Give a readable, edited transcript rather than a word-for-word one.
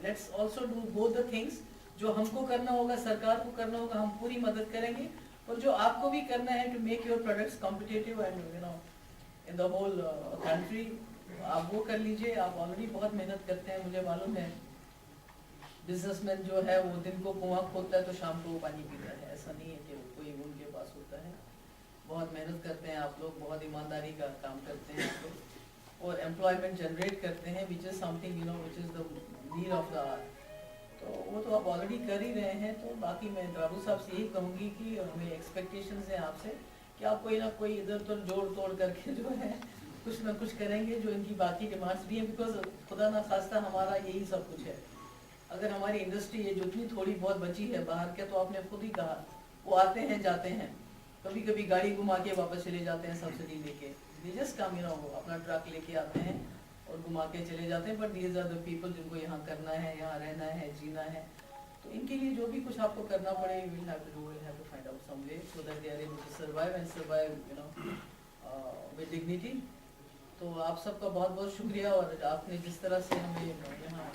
Let's also do both the things. जो हमको करना होगा, सरकार को करना होगा, हम पूरी मदद करेंगे, और जो आपको भी करना है to make your products competitive and in the whole country, आप वो कर लीजिए। आप ऑलरेडी बहुत मेहनत करते हैं, मुझे मालूम है। बिजनेसमैन जो है वो दिन को कुआं खोदता है तो शाम को वो पानी पीता है, ऐसा नहीं है कि कोई उनके पास होता है। बहुत मेहनत करते हैं आप लोग, बहुत ईमानदारी का काम करते हैं आप लोग, और एम्प्लॉयमेंट जनरेट करते हैं, which is something which is the need of the hour. तो वो तो आप ऑलरेडी कर ही रहे हैं। तो बाकी मैं बाबू साहब से यही कहूँगी कि हमें एक्सपेक्टेशंस हैं आपसे कि आप कोई ना कोई इधर उधर जोड़ तोड़ करके जो है कुछ ना कुछ करेंगे, जो इनकी बाकी डिमांड्स भी हैं। बिकॉज खुदा ना खास्ता हमारा यही सब कुछ है। अगर हमारी इंडस्ट्री है जितनी थोड़ी बहुत बची है बाहर के, तो आपने खुद ही कहा वो आते हैं जाते हैं, कभी कभी गाड़ी घुमा के वापस चले जाते हैं सब्सिडी लेके। जस्ट काम अपना ट्रक लेके आते हैं और घुमा के चले जाते हैं। But these are the people जिनको यहाँ करना है, यहाँ रहना है, जीना है। तो इनके लिए जो भी कुछ आपको करना पड़े, you will have to do, will have to find out some way so that they are able to survive and survive with dignity। तो आप सबका बहुत बहुत शुक्रिया, और आपने जिस तरह से हमें यहाँ